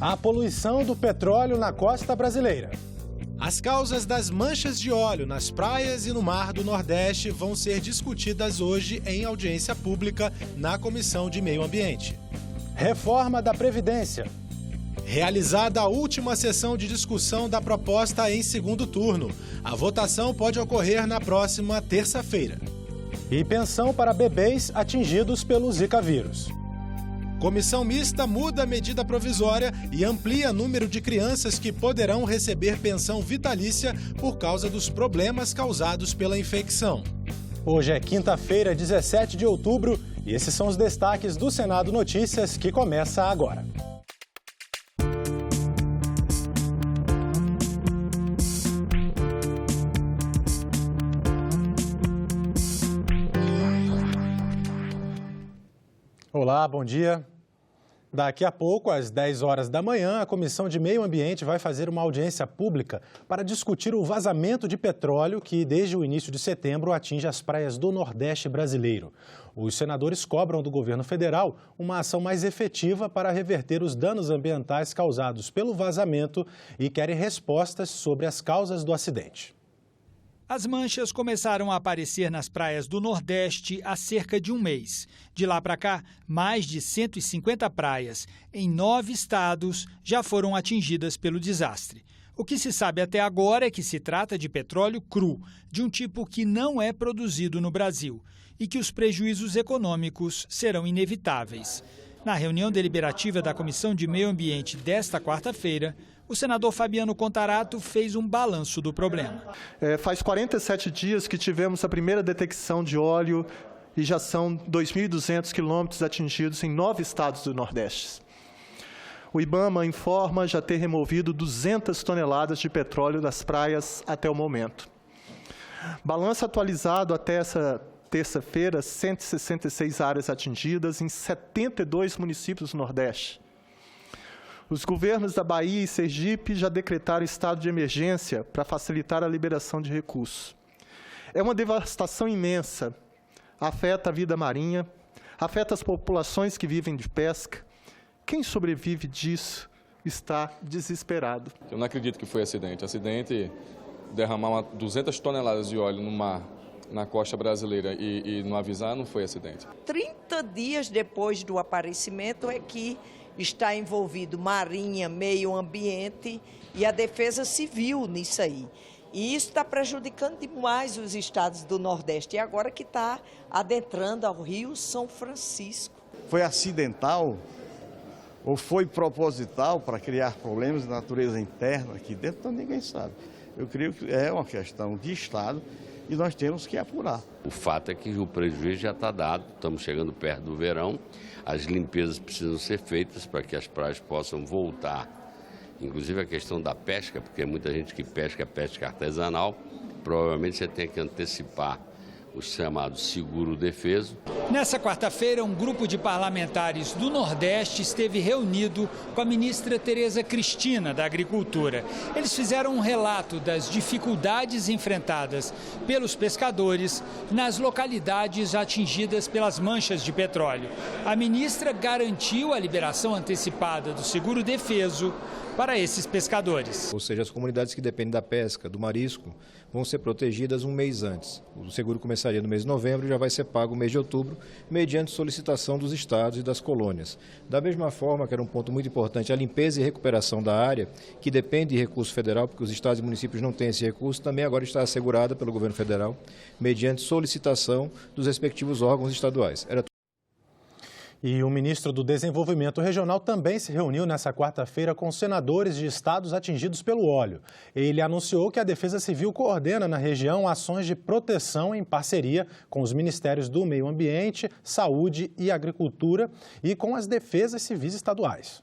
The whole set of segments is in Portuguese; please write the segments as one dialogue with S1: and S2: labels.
S1: A poluição do petróleo na costa brasileira.
S2: As causas das manchas de óleo nas praias e no mar do Nordeste vão ser discutidas hoje em audiência pública na Comissão de Meio Ambiente.
S1: Reforma da Previdência.
S2: Realizada a última sessão de discussão da proposta em segundo turno. A votação pode ocorrer na próxima terça-feira.
S1: E pensão para bebês atingidos pelo Zika vírus.
S2: Comissão mista muda a medida provisória e amplia o número de crianças que poderão receber pensão vitalícia por causa dos problemas causados pela infecção.
S1: Hoje é quinta-feira, 17 de outubro, e esses são os destaques do Senado Notícias, que começa agora. Olá, bom dia. Daqui a pouco, às 10 horas da manhã, a Comissão de Meio Ambiente vai fazer uma audiência pública para discutir o vazamento de petróleo que, desde o início de setembro, atinge as praias do Nordeste brasileiro. Os senadores cobram do governo federal uma ação mais efetiva para reverter os danos ambientais causados pelo vazamento e querem respostas sobre as causas do acidente.
S3: As manchas começaram a aparecer nas praias do Nordeste há cerca de um mês. De lá para cá, mais de 150 praias em 9 estados já foram atingidas pelo desastre. O que se sabe até agora é que se trata de petróleo cru, de um tipo que não é produzido no Brasil, e que os prejuízos econômicos serão inevitáveis. Na reunião deliberativa da Comissão de Meio Ambiente desta quarta-feira, o senador Fabiano Contarato fez um balanço do problema.
S4: Faz 47 dias que tivemos a primeira detecção de óleo e já são 2.200 quilômetros atingidos em 9 estados do Nordeste. O IBAMA informa já ter removido 200 toneladas de petróleo das praias até o momento. Balanço atualizado até essa terça-feira, 166 áreas atingidas em 72 municípios do Nordeste. Os governos da Bahia e Sergipe já decretaram estado de emergência para facilitar a liberação de recursos. É uma devastação imensa, afeta a vida marinha, afeta as populações que vivem de pesca. Quem sobrevive disso está desesperado.
S5: Eu não acredito que foi acidente. Acidente, derramar 200 toneladas de óleo no mar, na costa brasileira e não avisar, não foi acidente.
S6: 30 dias depois do aparecimento é que está envolvido Marinha, Meio Ambiente e a Defesa Civil nisso aí. E isso está prejudicando demais os estados do Nordeste. E agora que está adentrando ao Rio São Francisco.
S7: Foi acidental ou foi proposital para criar problemas de natureza interna aqui dentro? Então ninguém sabe. Eu creio que é uma questão de Estado e nós temos que apurar.
S8: O fato é que o prejuízo já está dado, estamos chegando perto do verão, as limpezas precisam ser feitas para que as praias possam voltar. Inclusive a questão da pesca, porque muita gente que pesca artesanal, provavelmente você tem que antecipar o chamado seguro defeso.
S3: Nessa quarta-feira, um grupo de parlamentares do Nordeste esteve reunido com a ministra Tereza Cristina, da Agricultura. Eles fizeram um relato das dificuldades enfrentadas pelos pescadores nas localidades atingidas pelas manchas de petróleo. A ministra garantiu a liberação antecipada do seguro defeso para esses pescadores.
S9: Ou seja, as comunidades que dependem da pesca, do marisco, vão ser protegidas um mês antes. O seguro começaria no mês de novembro e já vai ser pago no mês de outubro, mediante solicitação dos estados e das colônias. Da mesma forma, que era um ponto muito importante, a limpeza e recuperação da área, que depende de recurso federal, porque os estados e municípios não têm esse recurso, também agora está assegurada pelo governo federal, mediante solicitação dos respectivos órgãos estaduais.
S1: E o ministro do Desenvolvimento Regional também se reuniu nessa quarta-feira com senadores de estados atingidos pelo óleo. Ele anunciou que a Defesa Civil coordena na região ações de proteção em parceria com os Ministérios do Meio Ambiente, Saúde e Agricultura e com as defesas civis estaduais.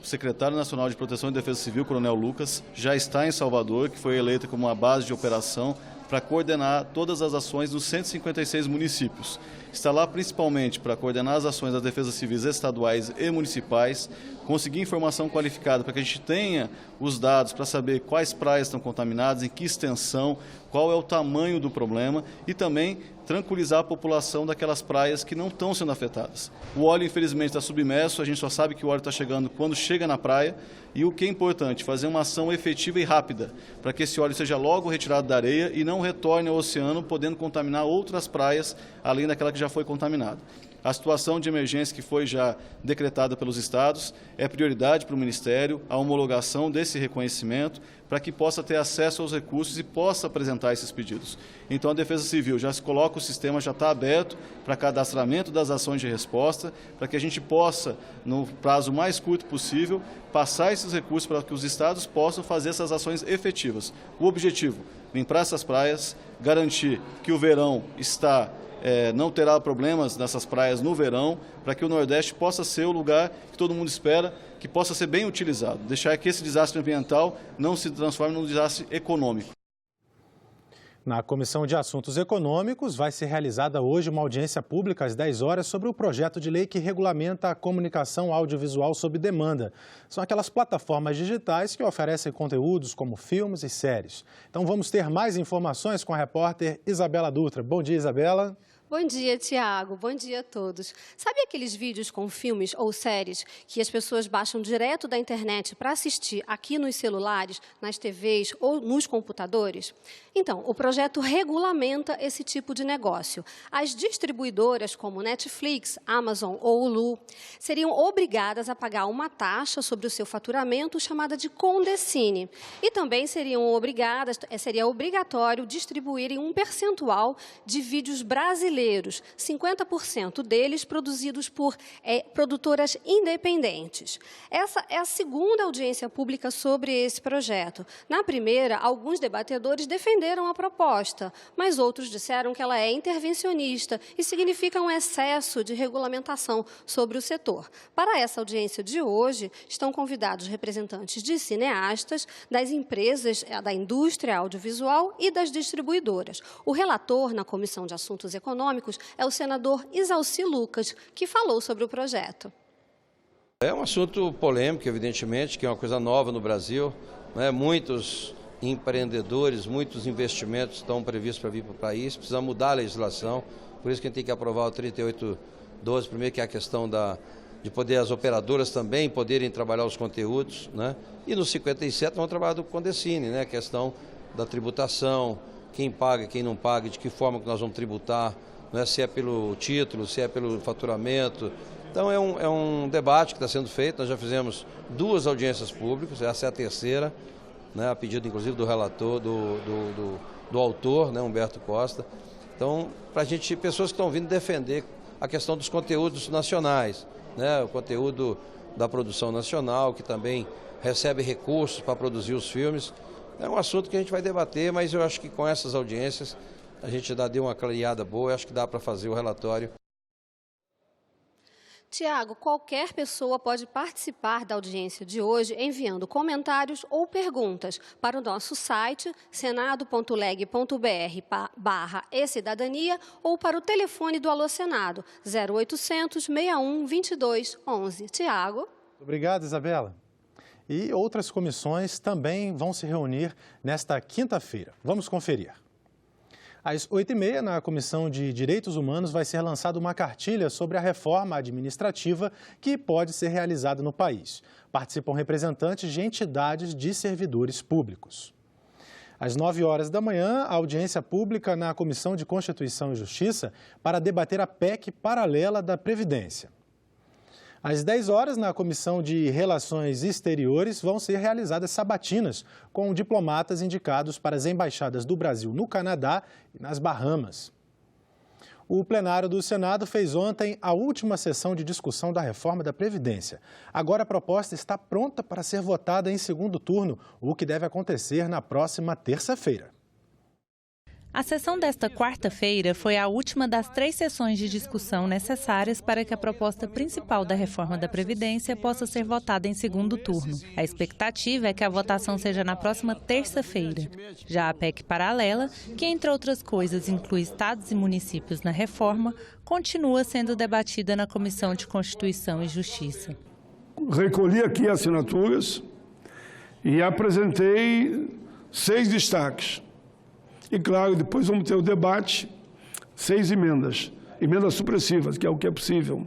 S10: O secretário nacional de Proteção e Defesa Civil, Coronel Lucas, já está em Salvador, que foi eleito como uma base de operação para coordenar todas as ações dos 156 municípios. Está lá principalmente para coordenar as ações das defesas civis estaduais e municipais, conseguir informação qualificada para que a gente tenha os dados para saber quais praias estão contaminadas, em que extensão, qual é o tamanho do problema e também tranquilizar a população daquelas praias que não estão sendo afetadas. O óleo, infelizmente, está submerso, a gente só sabe que o óleo está chegando quando chega na praia, e o que é importante, fazer uma ação efetiva e rápida, para que esse óleo seja logo retirado da areia e não retorne ao oceano, podendo contaminar outras praias, além daquela que já foi contaminada. A situação de emergência que foi já decretada pelos estados é prioridade para o Ministério, a homologação desse reconhecimento, para que possa ter acesso aos recursos e possa apresentar esses pedidos. Então, a Defesa Civil já se coloca, o sistema já está aberto para cadastramento das ações de resposta, para que a gente possa, no prazo mais curto possível, passar esses recursos para que os estados possam fazer essas ações efetivas. O objetivo, limpar essas praias, garantir que o verão não terá problemas nessas praias no verão, para que o Nordeste possa ser o lugar que todo mundo espera, que possa ser bem utilizado, deixar que esse desastre ambiental não se transforme num desastre econômico.
S1: Na Comissão de Assuntos Econômicos, vai ser realizada hoje uma audiência pública às 10 horas sobre o projeto de lei que regulamenta a comunicação audiovisual sob demanda. São aquelas plataformas digitais que oferecem conteúdos como filmes e séries. Então vamos ter mais informações com a repórter Isabela Dutra. Bom dia, Isabela.
S11: Bom dia, Tiago. Bom dia a todos. Sabe aqueles vídeos com filmes ou séries que as pessoas baixam direto da internet para assistir aqui nos celulares, nas TVs ou nos computadores? Então, o projeto regulamenta esse tipo de negócio. As distribuidoras como Netflix, Amazon ou Hulu seriam obrigadas a pagar uma taxa sobre o seu faturamento chamada de Condecine. E também seria obrigatório distribuírem um percentual de vídeos brasileiros, 50% deles produzidos por produtoras independentes. Essa é a segunda audiência pública sobre esse projeto. Na primeira, alguns debatedores defenderam a proposta, mas outros disseram que ela é intervencionista e significa um excesso de regulamentação sobre o setor. Para essa audiência de hoje, estão convidados representantes de cineastas, das empresas da indústria audiovisual e das distribuidoras. O relator na Comissão de Assuntos Econômicos é o senador Isalci Lucas, que falou sobre o projeto.
S12: É um assunto polêmico, evidentemente, que é uma coisa nova no Brasil, né? Muitos empreendedores, muitos investimentos estão previstos para vir para o país, precisa mudar a legislação, por isso que a gente tem que aprovar o 3812, primeiro que é a questão de poder as operadoras também poderem trabalhar os conteúdos, né? E no 57 vamos trabalhar do Condecine, né? A questão da tributação, quem paga, quem não paga, de que forma que nós vamos tributar, né? Se é pelo título, se é pelo faturamento. Então é um debate que está sendo feito, nós já fizemos 2 audiências públicas, essa é a terceira, né? A pedido inclusive do relator, do autor, né? Humberto Costa. Então, para a gente, pessoas que estão vindo defender a questão dos conteúdos nacionais, né? O conteúdo da produção nacional, que também recebe recursos para produzir os filmes. É um assunto que a gente vai debater, mas eu acho que com essas audiências a gente deu uma clareada boa, eu acho que dá para fazer o relatório.
S11: Tiago, qualquer pessoa pode participar da audiência de hoje enviando comentários ou perguntas para o nosso site senado.leg.br/ecidadania ou para o telefone do Alô Senado, 0800 61 22 11. Tiago.
S1: Obrigado, Isabela. E outras comissões também vão se reunir nesta quinta-feira. Vamos conferir. Às 8h30, na Comissão de Direitos Humanos, vai ser lançada uma cartilha sobre a reforma administrativa que pode ser realizada no país. Participam representantes de entidades de servidores públicos. Às 9h da manhã, a audiência pública na Comissão de Constituição e Justiça para debater a PEC paralela da Previdência. Às 10h, na Comissão de Relações Exteriores, vão ser realizadas sabatinas com diplomatas indicados para as embaixadas do Brasil no Canadá e nas Bahamas. O plenário do Senado fez ontem a última sessão de discussão da reforma da Previdência. Agora a proposta está pronta para ser votada em segundo turno, o que deve acontecer na próxima terça-feira.
S13: A sessão desta quarta-feira foi a última das 3 sessões de discussão necessárias para que a proposta principal da reforma da Previdência possa ser votada em segundo turno. A expectativa é que a votação seja na próxima terça-feira. Já a PEC paralela, que entre outras coisas inclui estados e municípios na reforma, continua sendo debatida na Comissão de Constituição e Justiça.
S14: Recolhi aqui assinaturas e apresentei 6 destaques. E, claro, depois vamos ter o debate 6 emendas supressivas, que é o que é possível.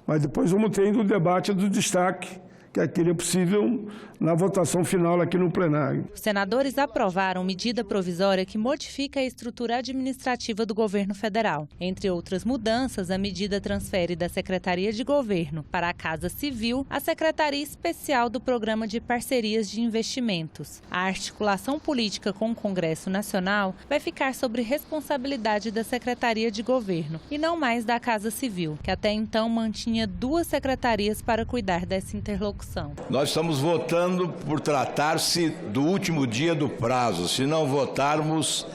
S14: Mas depois vamos ter ainda o debate do destaque, que aquele é possível na votação final aqui no plenário.
S13: Os senadores aprovaram medida provisória que modifica a estrutura administrativa do governo federal. Entre outras mudanças, a medida transfere da Secretaria de Governo para a Casa Civil a Secretaria Especial do Programa de Parcerias de Investimentos. A articulação política com o Congresso Nacional vai ficar sob responsabilidade da Secretaria de Governo e não mais da Casa Civil, que até então mantinha 2 secretarias para cuidar dessa interlocução.
S15: Nós estamos votando por tratar-se do último dia do prazo. Se não votarmos,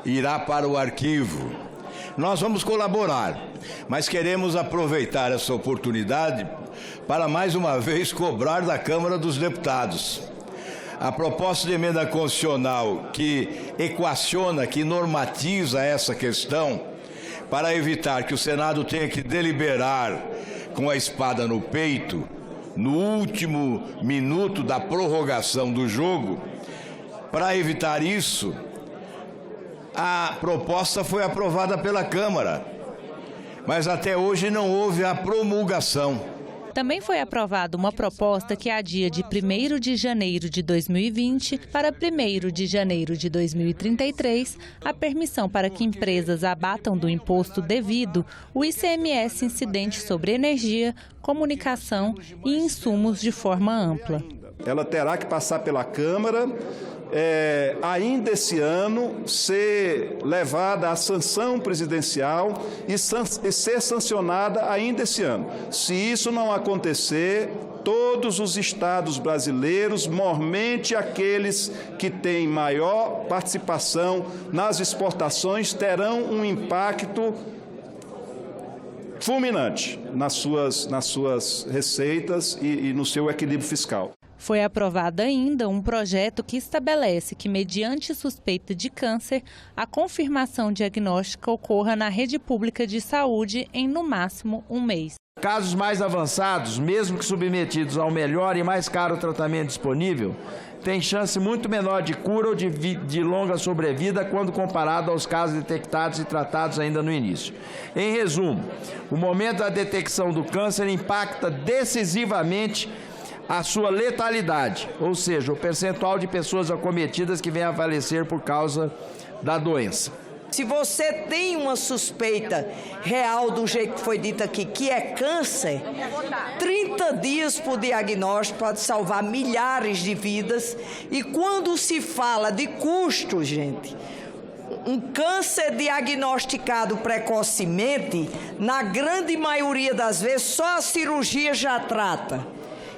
S15: irá para o arquivo. Nós vamos colaborar, mas queremos aproveitar essa oportunidade para mais uma vez cobrar da Câmara dos Deputados. A proposta de emenda constitucional que equaciona, que normatiza essa questão, para evitar que o Senado tenha que deliberar com a espada no peito, no último minuto da prorrogação do jogo. Para evitar isso, a proposta foi aprovada pela Câmara, mas até hoje não houve a promulgação.
S13: Também foi aprovada uma proposta que adia de 1º de janeiro de 2020 para 1º de janeiro de 2033 a permissão para que empresas abatam do imposto devido o ICMS incidente sobre energia, comunicação e insumos de forma ampla.
S16: Ela terá que passar pela Câmara, ainda esse ano, ser levada à sanção presidencial e ser sancionada ainda esse ano. Se isso não acontecer, todos os estados brasileiros, mormente aqueles que têm maior participação nas exportações, terão um impacto fulminante nas suas receitas e no seu equilíbrio fiscal.
S13: Foi aprovado ainda um projeto que estabelece que, mediante suspeita de câncer, a confirmação diagnóstica ocorra na rede pública de saúde em, no máximo, 1 mês.
S17: Casos mais avançados, mesmo que submetidos ao melhor e mais caro tratamento disponível, têm chance muito menor de cura ou de longa sobrevida quando comparado aos casos detectados e tratados ainda no início. Em resumo, o momento da detecção do câncer impacta decisivamente a sua letalidade, ou seja, o percentual de pessoas acometidas que vêm a falecer por causa da doença.
S6: Se você tem uma suspeita real do jeito que foi dito aqui, que é câncer, 30 dias por diagnóstico pode salvar milhares de vidas. E quando se fala de custo, gente, um câncer diagnosticado precocemente, na grande maioria das vezes, só a cirurgia já trata.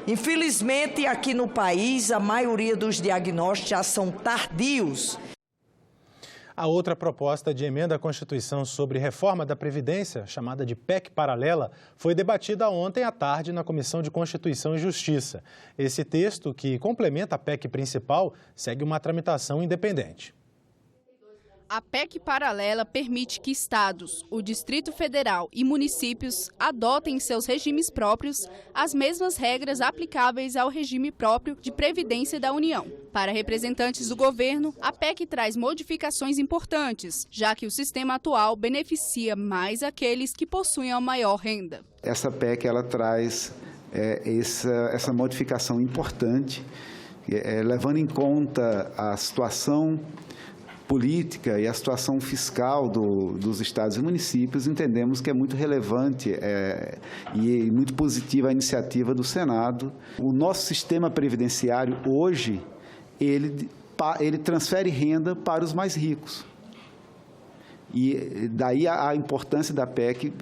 S6: Infelizmente, aqui no país, a maioria dos diagnósticos já são tardios.
S1: A outra proposta de emenda à Constituição sobre reforma da Previdência, chamada de PEC paralela, foi debatida ontem à tarde na Comissão de Constituição e Justiça. Esse texto, que complementa a PEC principal, segue uma tramitação independente.
S18: A PEC paralela permite que estados, o Distrito Federal e municípios adotem em seus regimes próprios as mesmas regras aplicáveis ao regime próprio de previdência da União. Para representantes do governo, a PEC traz modificações importantes, já que o sistema atual beneficia mais aqueles que possuem a maior renda.
S19: Essa PEC ela traz essa modificação importante, levando em conta a situação política e a situação fiscal dos estados e municípios. Entendemos que é muito relevante e muito positiva a iniciativa do Senado. O nosso sistema previdenciário hoje, ele transfere renda para os mais ricos. E daí a importância da PEC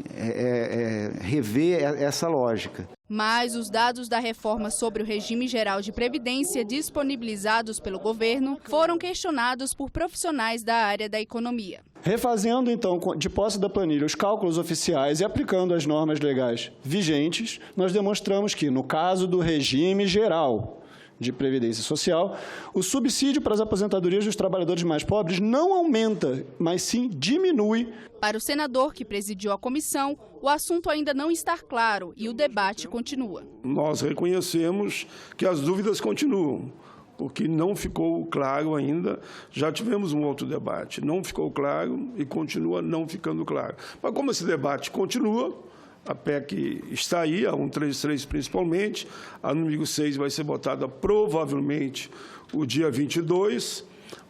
S19: rever essa lógica.
S18: Mas os dados da reforma sobre o regime geral de previdência disponibilizados pelo governo foram questionados por profissionais da área da economia.
S20: Refazendo, então, de posse da planilha, os cálculos oficiais e aplicando as normas legais vigentes, nós demonstramos que, no caso do regime geral de previdência social, o subsídio para as aposentadorias dos trabalhadores mais pobres não aumenta, mas sim diminui.
S18: Para o senador que presidiu a comissão, o assunto ainda não está claro e o debate continua.
S14: Nós reconhecemos que as dúvidas continuam. porque não ficou claro ainda. Já tivemos um outro debate, não ficou claro e continua não ficando claro. Mas como esse debate continua, a PEC está aí, a 133 principalmente, a número 6 vai ser votada provavelmente o dia 22,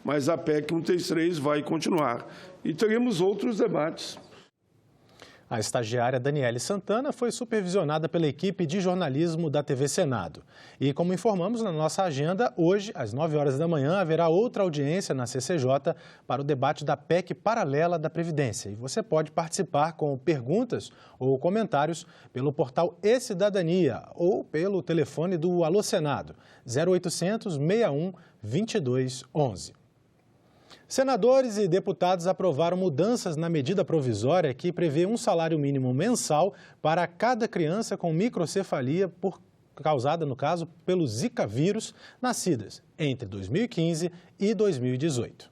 S14: mas a PEC 133 vai continuar. E teremos outros debates.
S1: A estagiária Daniele Santana foi supervisionada pela equipe de jornalismo da TV Senado. E como informamos na nossa agenda, hoje, às 9 horas da manhã, haverá outra audiência na CCJ para o debate da PEC paralela da Previdência. E você pode participar com perguntas ou comentários pelo portal E-Cidadania ou pelo telefone do Alô Senado, 0800 61 22 11. Senadores e deputados aprovaram mudanças na medida provisória que prevê um salário mínimo mensal para cada criança com microcefalia causada, no caso, pelo Zika vírus, nascidas entre 2015 e 2018.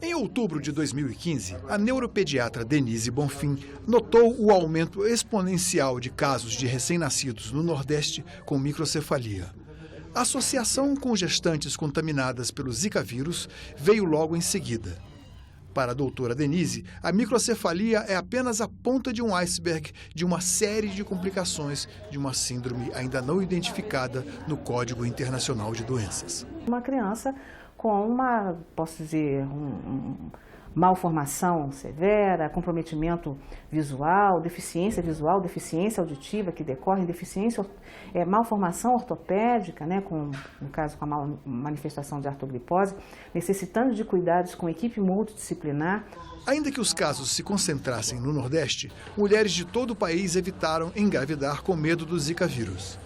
S21: Em outubro de 2015, a neuropediatra Denise Bonfim notou o aumento exponencial de casos de recém-nascidos no Nordeste com microcefalia. A associação com gestantes contaminadas pelo Zika vírus veio logo em seguida. Para a doutora Denise, a microcefalia é apenas a ponta de um iceberg de uma série de complicações de uma síndrome ainda não identificada no Código Internacional de Doenças.
S22: Uma criança com uma, posso dizer, malformação severa, comprometimento visual, deficiência auditiva que decorre em deficiência, malformação ortopédica, né, no caso com a manifestação de artroglifose, necessitando de cuidados com equipe multidisciplinar.
S21: Ainda que os casos se concentrassem no Nordeste, mulheres de todo o país evitaram engravidar com medo do Zika vírus.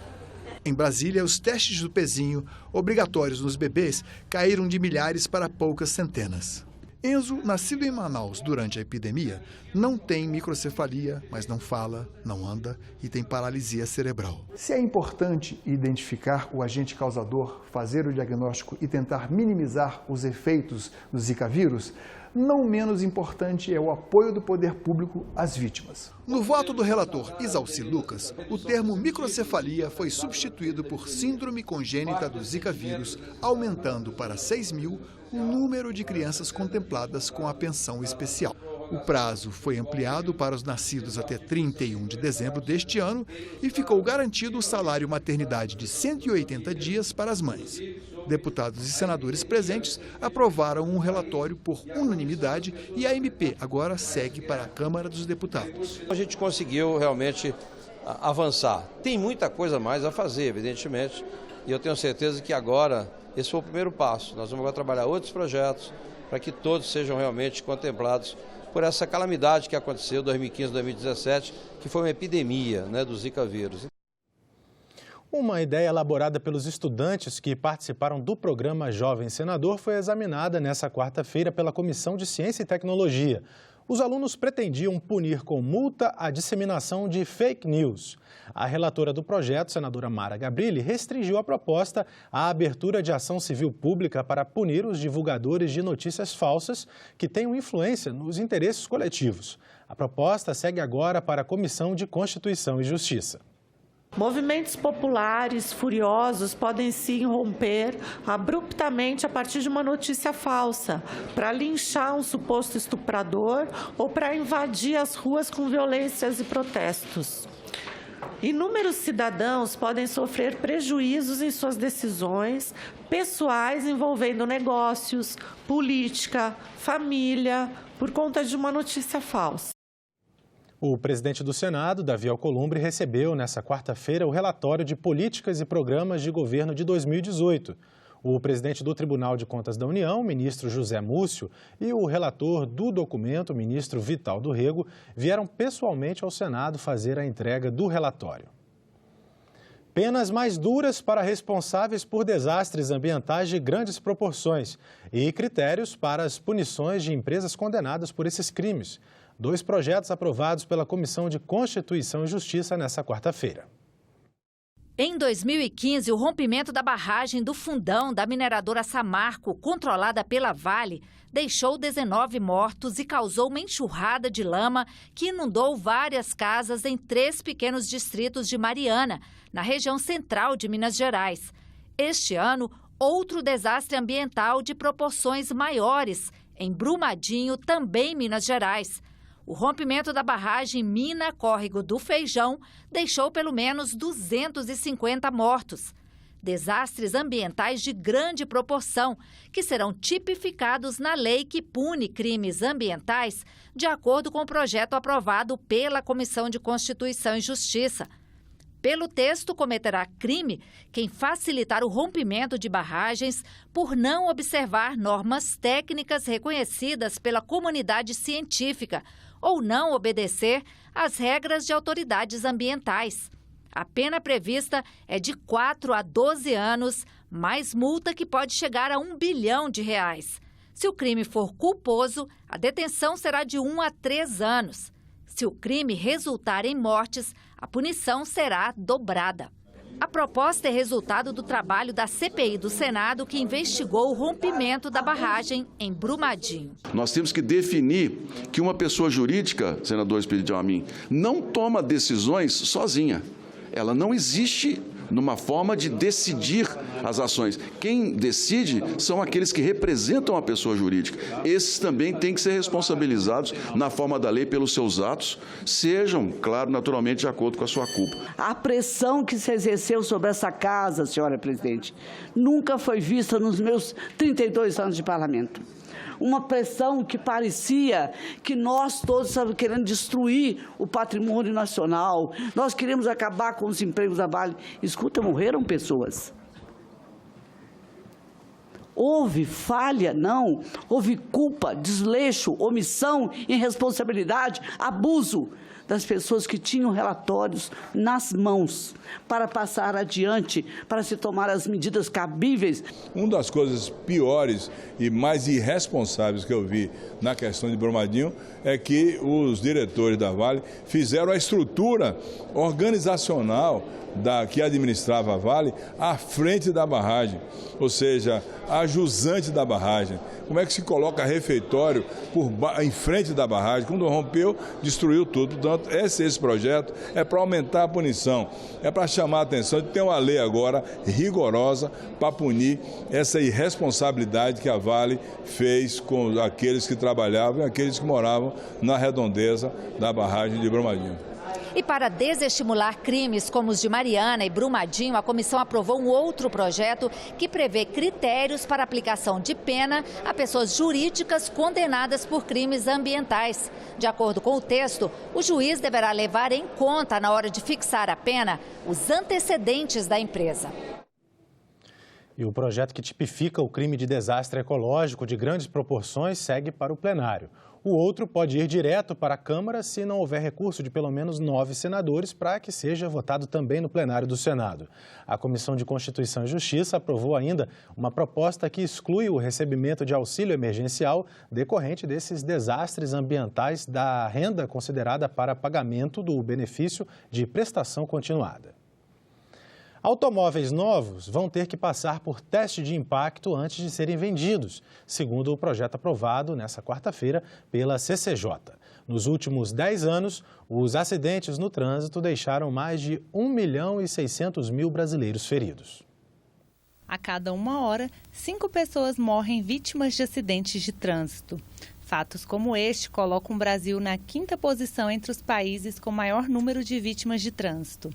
S21: Em Brasília, os testes do pezinho, obrigatórios nos bebês, caíram de milhares para poucas centenas. Enzo, nascido em Manaus durante a epidemia, não tem microcefalia, mas não fala, não anda e tem paralisia cerebral.
S23: Se é importante identificar o agente causador, fazer o diagnóstico e tentar minimizar os efeitos do Zika vírus, não menos importante é o apoio do poder público às vítimas.
S21: No voto do relator Isalci Lucas, o termo microcefalia foi substituído por síndrome congênita do Zika vírus, aumentando para 6 mil o número de crianças contempladas com a pensão especial. O prazo foi ampliado para os nascidos até 31 de dezembro deste ano e ficou garantido o salário maternidade de 180 dias para as mães. Deputados e senadores presentes aprovaram um relatório por unanimidade e a MP agora segue para a Câmara dos Deputados.
S12: A gente conseguiu realmente avançar. Tem muita coisa mais a fazer, evidentemente, e eu tenho certeza que agora esse foi o primeiro passo. Nós vamos agora trabalhar outros projetos para que todos sejam realmente contemplados por essa calamidade que aconteceu em 2015, 2017, que foi uma epidemia, né, do Zika vírus.
S1: Uma ideia elaborada pelos estudantes que participaram do programa Jovem Senador foi examinada nesta quarta-feira pela Comissão de Ciência e Tecnologia. Os alunos pretendiam punir com multa a disseminação de fake news. A relatora do projeto, senadora Mara Gabrilli, restringiu a proposta à abertura de ação civil pública para punir os divulgadores de notícias falsas que tenham influência nos interesses coletivos. A proposta segue agora para a Comissão de Constituição e Justiça.
S24: Movimentos populares furiosos podem se irromper abruptamente a partir de uma notícia falsa, para linchar um suposto estuprador ou para invadir as ruas com violências e protestos. Inúmeros cidadãos podem sofrer prejuízos em suas decisões pessoais envolvendo negócios, política, família, por conta de uma notícia falsa.
S1: O presidente do Senado, Davi Alcolumbre, recebeu nesta quarta-feira o relatório de políticas e programas de governo de 2018. O presidente do Tribunal de Contas da União, ministro José Múcio, e o relator do documento, ministro Vital do Rego, vieram pessoalmente ao Senado fazer a entrega do relatório. Penas mais duras para responsáveis por desastres ambientais de grandes proporções e critérios para as punições de empresas condenadas por esses crimes. 2 projetos aprovados pela Comissão de Constituição e Justiça nesta quarta-feira.
S25: Em 2015, o rompimento da barragem do Fundão da mineradora Samarco, controlada pela Vale, deixou 19 mortos e causou uma enxurrada de lama que inundou várias casas em 3 pequenos distritos de Mariana, na região central de Minas Gerais. Este ano, outro desastre ambiental de proporções maiores, em Brumadinho, também em Minas Gerais. O rompimento da barragem Mina-Córrego do Feijão deixou pelo menos 250 mortos. Desastres ambientais de grande proporção, que serão tipificados na lei que pune crimes ambientais, de acordo com o projeto aprovado pela Comissão de Constituição e Justiça. Pelo texto, cometerá crime quem facilitar o rompimento de barragens por não observar normas técnicas reconhecidas pela comunidade científica ou não obedecer às regras de autoridades ambientais. A pena prevista é de 4 a 12 anos, mais multa que pode chegar a R$1 bilhão. Se o crime for culposo, a detenção será de 1 a 3 anos. Se o crime resultar em mortes, a punição será dobrada. A proposta é resultado do trabalho da CPI do Senado, que investigou o rompimento da barragem em Brumadinho.
S2: Nós temos que definir que uma pessoa jurídica, senador Espírito Amin, não toma decisões sozinha. Ela não existe numa forma de decidir as ações. Quem decide são aqueles que representam a pessoa jurídica. Esses também têm que ser responsabilizados na forma da lei pelos seus atos, sejam, claro, naturalmente, de acordo com a sua culpa.
S4: A pressão que se exerceu sobre essa casa, senhora presidente, nunca foi vista nos meus 32 anos de parlamento. Uma pressão que parecia que nós todos estávamos querendo destruir o patrimônio nacional, nós queremos acabar com os empregos da Vale. Escuta, morreram pessoas. Houve falha? Não. Houve culpa, desleixo, omissão, irresponsabilidade, abuso das pessoas que tinham relatórios nas mãos para passar adiante, para se tomar as medidas cabíveis.
S5: Uma das coisas piores e mais irresponsáveis que eu vi na questão de Brumadinho é que os diretores da Vale fizeram a estrutura organizacional que administrava a Vale à frente da barragem, ou seja, a jusante da barragem. Como é que se coloca refeitório em frente da barragem? Quando rompeu, destruiu tudo. Portanto, esse projeto é para aumentar a punição, é para chamar a atenção de ter uma lei agora rigorosa para punir essa irresponsabilidade que a Vale fez com aqueles que trabalhavam e aqueles que moravam na redondeza da barragem de Brumadinho.
S25: E para desestimular crimes como os de Mariana e Brumadinho, a comissão aprovou um outro projeto que prevê critérios para aplicação de pena a pessoas jurídicas condenadas por crimes ambientais. De acordo com o texto, o juiz deverá levar em conta, na hora de fixar a pena, os antecedentes da empresa.
S1: E o projeto que tipifica o crime de desastre ecológico de grandes proporções segue para o plenário. O outro pode ir direto para a Câmara se não houver recurso de pelo menos 9 senadores para que seja votado também no plenário do Senado. A Comissão de Constituição e Justiça aprovou ainda uma proposta que exclui o recebimento de auxílio emergencial decorrente desses desastres ambientais da renda considerada para pagamento do benefício de prestação continuada. Automóveis novos vão ter que passar por teste de impacto antes de serem vendidos, segundo o projeto aprovado nesta quarta-feira pela CCJ. Nos últimos 10 anos, os acidentes no trânsito deixaram mais de 1.600.000 brasileiros feridos.
S13: A cada 1 hora, 5 pessoas morrem vítimas de acidentes de trânsito. Fatos como este colocam o Brasil na 5ª posição entre os países com maior número de vítimas de trânsito.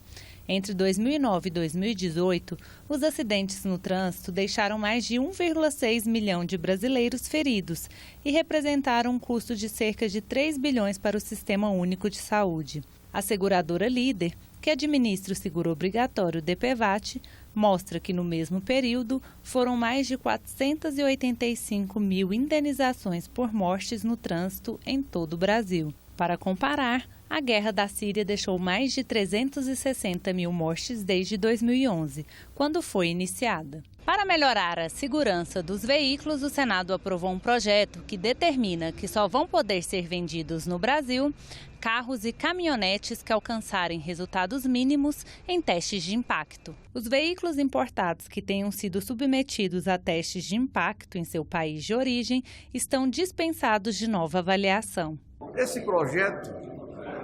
S13: Entre 2009 e 2018, os acidentes no trânsito deixaram mais de 1,6 milhão de brasileiros feridos e representaram um custo de cerca de 3 bilhões para o Sistema Único de Saúde. A seguradora Líder, que administra o seguro obrigatório DPVAT, mostra que no mesmo período foram mais de 485 mil indenizações por mortes no trânsito em todo o Brasil. Para comparar, a guerra da Síria deixou mais de 360 mil mortes desde 2011, quando foi iniciada. Para melhorar a segurança dos veículos, o Senado aprovou um projeto que determina que só vão poder ser vendidos no Brasil carros e caminhonetes que alcançarem resultados mínimos em testes de impacto. Os veículos importados que tenham sido submetidos a testes de impacto em seu país de origem estão dispensados de nova avaliação.
S7: Esse projeto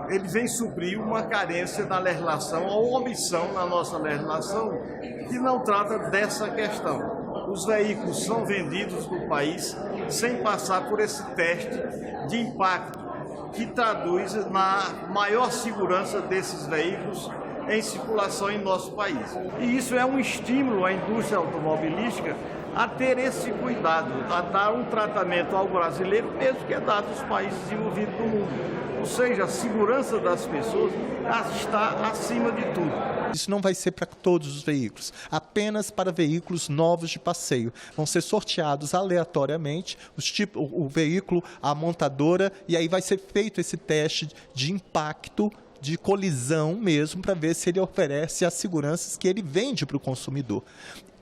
S7: ele vem suprir uma carência na legislação ou omissão na nossa legislação que não trata dessa questão. os veículos são vendidos no país sem passar por esse teste de impacto, que traduz na maior segurança desses veículos em circulação em nosso país. E isso é um estímulo à indústria automobilística a ter esse cuidado, a dar um tratamento ao brasileiro, mesmo que é dado aos países desenvolvidos do mundo. Ou seja, a segurança das pessoas está acima de tudo.
S3: Isso não vai ser para todos os veículos, apenas para veículos novos de passeio. Vão ser sorteados aleatoriamente o veículo, a montadora, e aí vai ser feito esse teste de impacto, de colisão mesmo, para ver se ele oferece as seguranças que ele vende para o consumidor.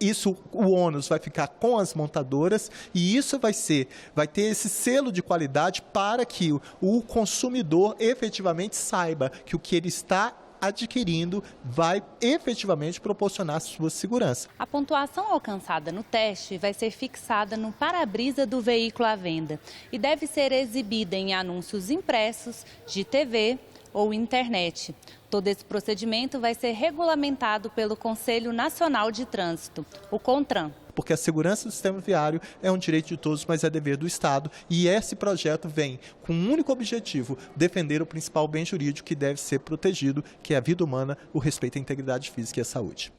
S3: Isso, o ônus vai ficar com as montadoras e isso vai ter esse selo de qualidade para que o consumidor efetivamente saiba que o que ele está adquirindo vai efetivamente proporcionar sua segurança.
S13: A pontuação alcançada no teste vai ser fixada no para-brisa do veículo à venda e deve ser exibida em anúncios impressos de TV ou internet. Todo esse procedimento vai ser regulamentado pelo Conselho Nacional de Trânsito, o CONTRAN.
S3: Porque a segurança do sistema viário é um direito de todos, mas é dever do Estado. E esse projeto vem com um único objetivo: defender o principal bem jurídico que deve ser protegido, que é a vida humana, o respeito à integridade física e à saúde.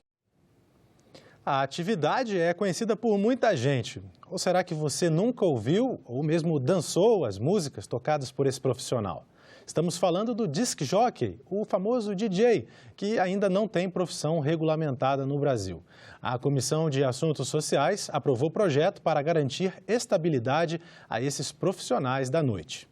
S1: A atividade é conhecida por muita gente. Ou será que você nunca ouviu ou mesmo dançou as músicas tocadas por esse profissional? Estamos falando do disc jockey, o famoso DJ, que ainda não tem profissão regulamentada no Brasil. A Comissão de Assuntos Sociais aprovou o projeto para garantir estabilidade a esses profissionais da noite.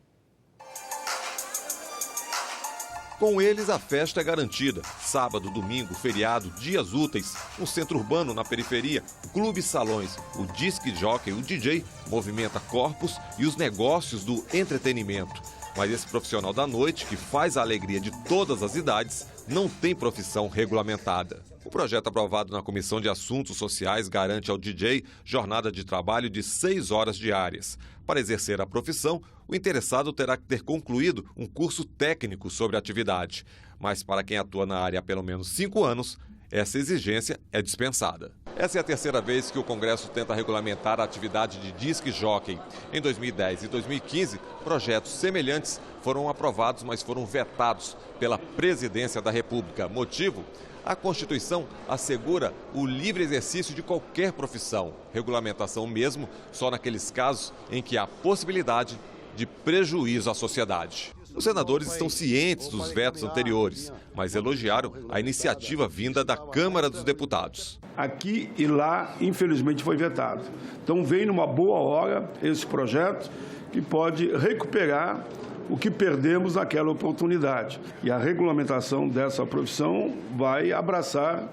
S8: Com eles, a festa é garantida. Sábado, domingo, feriado, dias úteis, no centro urbano, na periferia, clubes, salões, o disc jockey, o DJ, movimenta corpos e os negócios do entretenimento. Mas esse profissional da noite, que faz a alegria de todas as idades, não tem profissão regulamentada. O projeto aprovado na Comissão de Assuntos Sociais garante ao DJ jornada de trabalho de 6 horas diárias. Para exercer a profissão, o interessado terá que ter concluído um curso técnico sobre a atividade. Mas para quem atua na área há pelo menos 5 anos, essa exigência é dispensada. Essa é a terceira vez que o Congresso tenta regulamentar a atividade de disc jockey. Em 2010 e 2015, projetos semelhantes foram aprovados, mas foram vetados pela Presidência da República. Motivo? A Constituição assegura o livre exercício de qualquer profissão. Regulamentação mesmo só naqueles casos em que há possibilidade de prejuízo à sociedade. Os senadores estão cientes dos vetos anteriores, mas elogiaram a iniciativa vinda da Câmara dos Deputados.
S14: Aqui e lá, infelizmente, foi vetado. Então, vem numa boa hora esse projeto que pode recuperar o que perdemos naquela oportunidade. E a regulamentação dessa profissão vai abraçar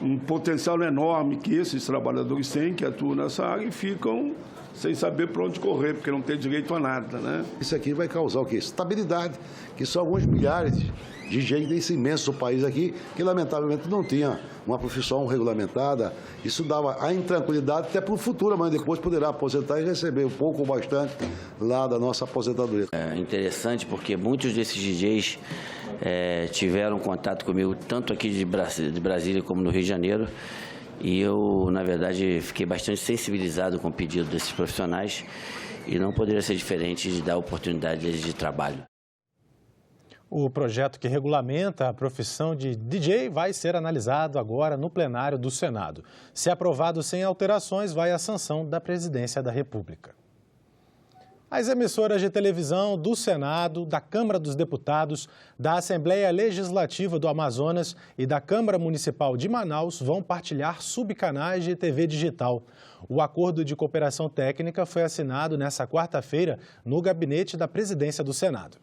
S14: um potencial enorme que esses trabalhadores têm, que atuam nessa área e ficam sem saber para onde correr, porque não tem direito a nada, né?
S9: Isso aqui vai causar o quê? Estabilidade, que são alguns milhares de gente desse imenso país aqui, que lamentavelmente não tinha uma profissão regulamentada. Isso dava a intranquilidade até para o futuro, mas depois poderá aposentar e receber um pouco ou bastante lá da nossa aposentadoria.
S10: É interessante porque muitos desses DJs tiveram contato comigo, tanto aqui de Brasília como no Rio de Janeiro, e eu, na verdade, fiquei bastante sensibilizado com o pedido desses profissionais e não poderia ser diferente de dar oportunidades de trabalho.
S1: O projeto que regulamenta a profissão de DJ vai ser analisado agora no plenário do Senado. Se aprovado sem alterações, vai à sanção da Presidência da República. As emissoras de televisão do Senado, da Câmara dos Deputados, da Assembleia Legislativa do Amazonas e da Câmara Municipal de Manaus vão partilhar subcanais de TV digital. O acordo de cooperação técnica foi assinado nesta quarta-feira no gabinete da Presidência do Senado.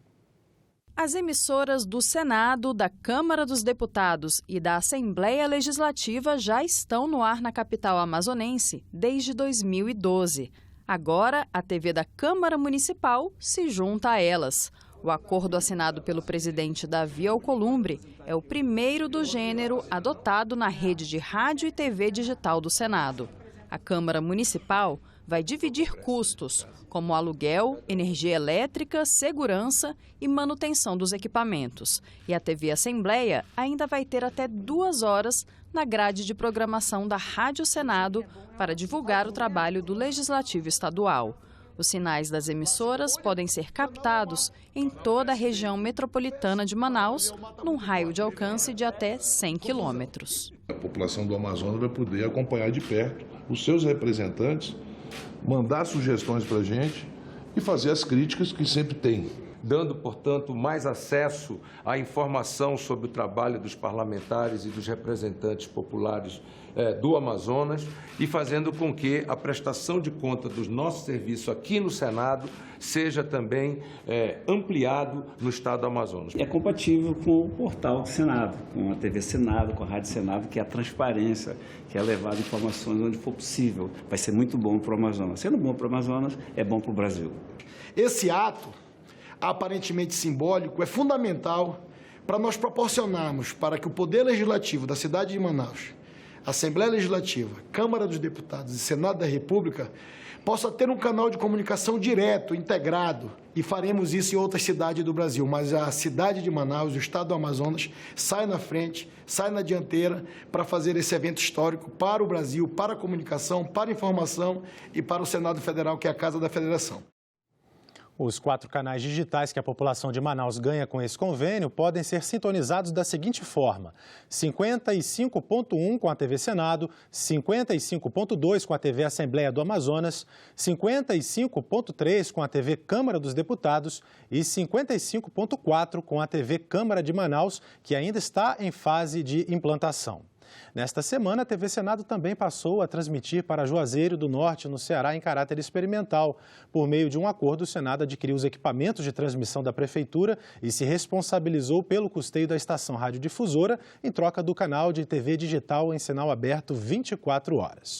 S11: As emissoras do Senado, da Câmara dos Deputados e da Assembleia Legislativa já estão no ar na capital amazonense desde 2012. Agora, a TV da Câmara Municipal se junta a elas. O acordo assinado pelo presidente Davi Alcolumbre é o primeiro do gênero adotado na rede de rádio e TV digital do Senado. A Câmara Municipal vai dividir custos, como aluguel, energia elétrica, segurança e manutenção dos equipamentos. E a TV Assembleia ainda vai ter até 2 horas na grade de programação da Rádio Senado para divulgar o trabalho do Legislativo Estadual. Os sinais das emissoras podem ser captados em toda a região metropolitana de Manaus, num raio de alcance de até 100 quilômetros.
S6: A população do Amazonas vai poder acompanhar de perto os seus representantes, mandar sugestões para a gente e fazer as críticas que sempre tem.
S15: Dando, portanto, mais acesso à informação sobre o trabalho dos parlamentares e dos representantes populares do Amazonas e fazendo com que a prestação de conta dos nossos serviços aqui no Senado seja também ampliado no estado do Amazonas.
S16: É compatível com o portal do Senado, com a TV Senado, com a Rádio Senado, que é a transparência, que é levar informações onde for possível. Vai ser muito bom para o Amazonas. Sendo bom para o Amazonas, é bom para o Brasil.
S17: Esse ato, aparentemente simbólico, é fundamental para nós proporcionarmos para que o Poder Legislativo da cidade de Manaus, Assembleia Legislativa, Câmara dos Deputados e Senado da República possa ter um canal de comunicação direto, integrado, e faremos isso em outras cidades do Brasil, mas a cidade de Manaus, o estado do Amazonas, sai na frente, sai na dianteira para fazer esse evento histórico para o Brasil, para a comunicação, para a informação e para o Senado Federal, que é a Casa da Federação.
S1: Os 4 canais digitais que a população de Manaus ganha com esse convênio podem ser sintonizados da seguinte forma: 55.1 com a TV Senado, 55.2 com a TV Assembleia do Amazonas, 55.3 com a TV Câmara dos Deputados e 55.4 com a TV Câmara de Manaus, que ainda está em fase de implantação. Nesta semana, a TV Senado também passou a transmitir para Juazeiro do Norte, no Ceará, em caráter experimental. Por meio de um acordo, o Senado adquiriu os equipamentos de transmissão da Prefeitura e se responsabilizou pelo custeio da estação radiodifusora em troca do canal de TV digital em sinal aberto 24 horas.